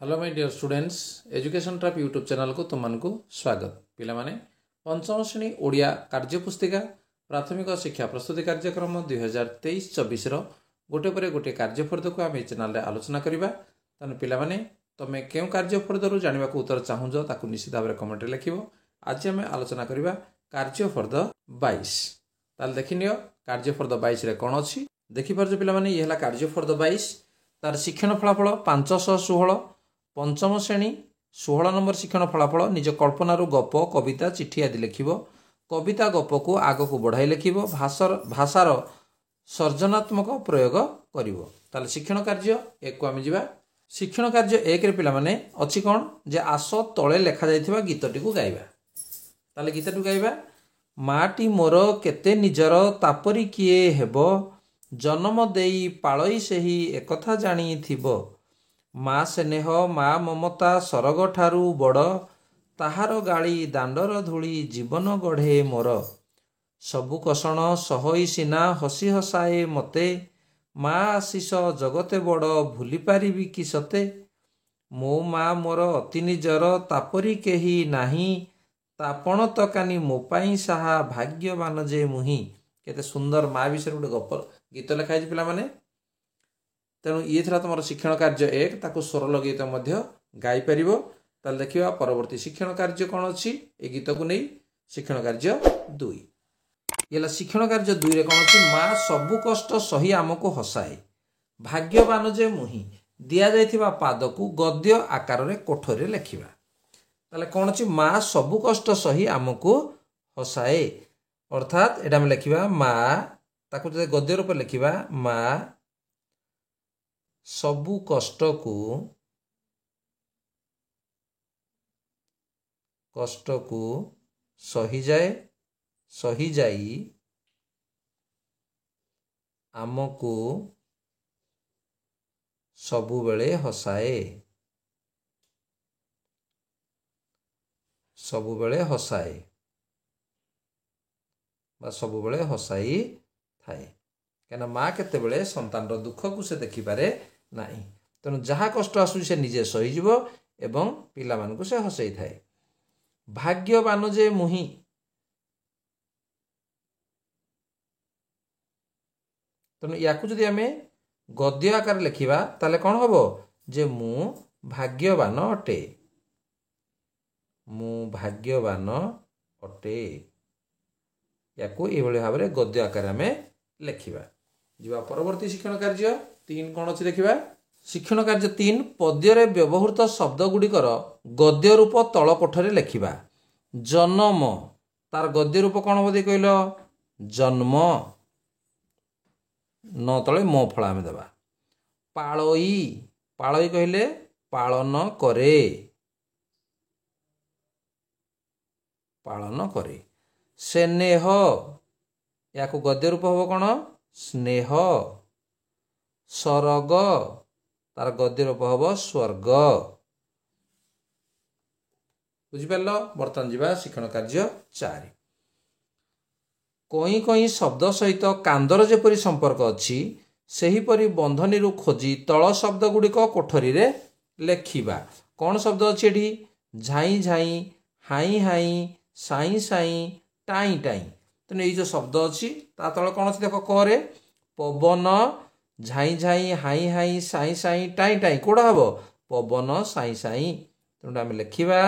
Hello my dear students education trap YouTube channel को तुमको स्वागत पिला माने पंचम श्रेणी ओडिया कार्यपुस्तिका प्राथमिक शिक्षा प्रस्तुति कार्यक्रम 2023-24 गोटे पर गोटे कार्यफर्द को आम चैनल आलोचना करवा तेणु पिला माने तुम क्यों कार्यफर्दर जानवा उत्तर चाहूज ताकू निश्चित भाव में कमेंट लिख आज आम आलोचना करवा कार्यफर्द 22 ताल देखिनियो कार्यफर्द 22 रे कौन अच्छी देखिपार पिला माने ये कार्यफर्द 22 तार शिक्षण फलाफल 516 पंचम श्रेणी 16 नंबर शिक्षण फलाफल निज कल्पनारू गप कविता चिठी आदि लिखिब कविता गप को आग को बढ़ाई लिखिब भाषार सर्जनात्मक प्रयोग करिवो ताले शिक्षण कार्य एक को आम जा शिक्षण कार्य एक रे पिला माने अछि कोन जे आस तळे लेखा जायथिबा गीतटी को गाइबा ताले गीतटी गाइबा माटी मोर केते निजर तापरी किए हेबो जन्म देई पाळई सेही एकथा जानी थिबो माँ स्नेह माँ ममता सरग ठारू बड़ ताहार गाड़ी दांडर धूली जीवन गढ़े मोर सबु कषण सहई सिना हसी हसाए मते माँ आशीष जगते बड़ भूली पारिबी कि सते मो माँ मोर अति निजर तापरी केही नाही तापण तकानी मो पाई साहा भाग्यवान जे मुही केते सुंदर माँ विषय गोटे गप गीत लिखाई पिला माने तेणु ये था तुम शिक्षण कार्य एक ताको स्वर लगे तुम गाई पार ताल देखा परवर्ती शिक्षण कार्य कौन अच्छी ए गीत को नहीं शिक्षण कार्य 2 ये शिक्षण कार्य 2 रे कौन अच्छी माँ सबु कष्ट सही आमको हसाए भाग्यवान जे मुही दिया जाइथिबा पाद को गद्य आकार रे कोठरे लिखिबा ताले कौन अच्छी माँ सबु कष्ट सही आमको हसाए अर्थात एटा हम लिखिबा माँ ताको जे गद्य रूप लिखिबा माँ सबु कष्ट को सही जाई आमको सबुबेले हसाए बा सबुबेले हसाई थाए कहना माँ केतेबेले संतान दुख को से देखिपारे नहीं तेणु जहाँ कष्ट आसु से निजे सहीजिव एवं पिला मानकु से हसई थाए भाग्यवान जे मुही तेणु या जदि आम गद्य आकार लिखा ताले कौन हम जे मु भाग्यवान अटे या भाव में गद्य आकार आम लिखा जीवा परवर्ती शिक्षण कार्य 3 कौन अच्छी देखा शिक्षण कार्य 3 पद्य व्यवहृत शब्द गुड़िकर गद्य रूप तल कोठरे लिखा जन्म तार गद्य रूप कौन हम कहल जन्म न तले मो फल आम देवा पाळई कहले पालन करे स्नेह या गद्य रूप हम कौन स्नेह सरग तार गद्य रूप हम स्वर्ग बुझिपार बर्तमान जीवा शिक्षण कार्य 4 कई कई शब्द सहित कांदर जेपरी संपर्क अच्छी सेहीपरि बंधनी खोजी तल शब्द गुड़िक कोठरी रे लेखिबा कौन शब्द अच्छी एठी झाई झाई हाई हाई साई साई टाई टाई तेणु ये जो शब्द अच्छी ता तले कौन अच्छी देख करे पवन झाई झाई हाई हाई साई साई टाई टाई कौड़ा हम पवन साई साई तेणु आम लिखा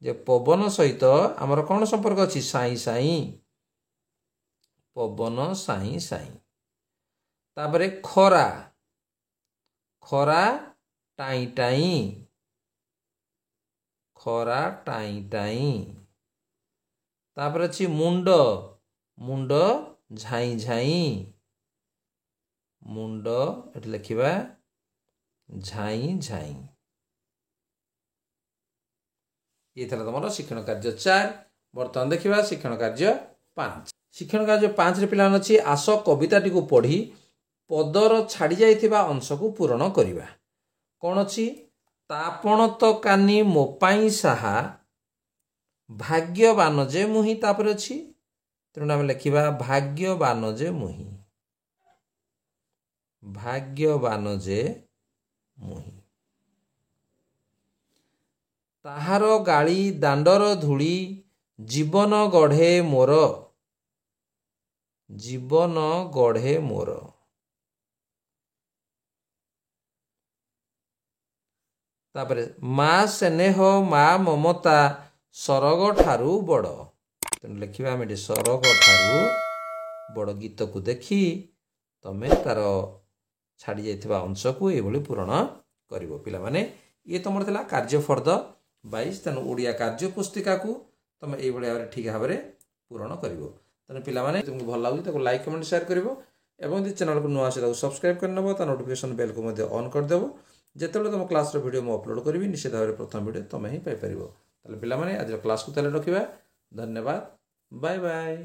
जे पवन सहित आमर कौन संपर्क अच्छी साई साई पवन साई साई तापरे खरा खरा टाई टाई खरा टाई टाई तापर अच्छी मुंड मुंड झाई झाई मुंड एट लिखा झाई झाई ये था तुम शिक्षण कार्य 4 बर्तमान देखा शिक्षण कार्य 5 शिक्षण कार्य 5 रे पिलान अच्छी आस कविताटी को पढ़ी पदर छाड़ी जाइथिबा अंश को पूरण करिबा कौन अच्छी तापण तो कानी मो पाई साहा भाग्यवान जे मुही तापर अच्छी तेणु आम लिखा भाग्यवान जे मुही ତାହାର ଗାଳି ଦାଣ୍ଡର ଧୂଳି ଜୀବନ ଗଢ଼େ ମୋର, ଜୀବନ ଗଢ଼େ ମୋର। ତାପରେ ମା ସ୍ନେହ ମା ମମତା ସରଗ ଠାରୁ ବଡ଼। ତେଣୁ ଲେଖିବା ଆମେ ଏଠି ସରଗ ଠାରୁ ବଡ଼। ଗୀତକୁ ଦେଖି ତମେ ତାର ଛାଡ଼ି ଯାଇଥିବା ଅଂଶକୁ ଏଇଭଳି ପୂରଣ କରିବ। ପିଲାମାନେ ଇଏ ତମର ଥିଲା କାର୍ଯ୍ୟ ଫର୍ଦ୍ଦ 22। ତେଣୁ ଓଡ଼ିଆ କାର୍ଯ୍ୟ ପୁସ୍ତିକାକୁ ତମେ ଏଇଭଳି ଭାବରେ ଠିକ୍ ଭାବରେ ପୂରଣ କରିବ। ତେଣୁ ପିଲାମାନେ ତୁମକୁ ଭଲ ଲାଗୁଛି ତାକୁ ଲାଇକ୍ କମେଣ୍ଟ ସେୟାର କରିବ ଏବଂ ଯଦି ଚ୍ୟାନେଲକୁ ନୂଆ ଆସେ ତାକୁ ସବସ୍କ୍ରାଇବ୍ କରିନେବ, ତା ନୋଟିଫିକେସନ୍ ବେଲ୍କୁ ମଧ୍ୟ ଅନ୍ କରିଦେବ। ଯେତେବେଳେ ତୁମ କ୍ଲାସ୍ର ଭିଡ଼ିଓ ମୁଁ ଅପଲୋଡ଼ କରିବି ନିଶ୍ଚିତ ଭାବରେ ପ୍ରଥମ ଭିଡ଼ିଓ ତୁମେ ହିଁ ପାଇପାରିବ। ତାହେଲେ ପିଲାମାନେ ଆଜିର କ୍ଲାସ୍କୁ ତାହେଲେ ରଖିବା। ଧନ୍ୟବାଦ। Bye bye.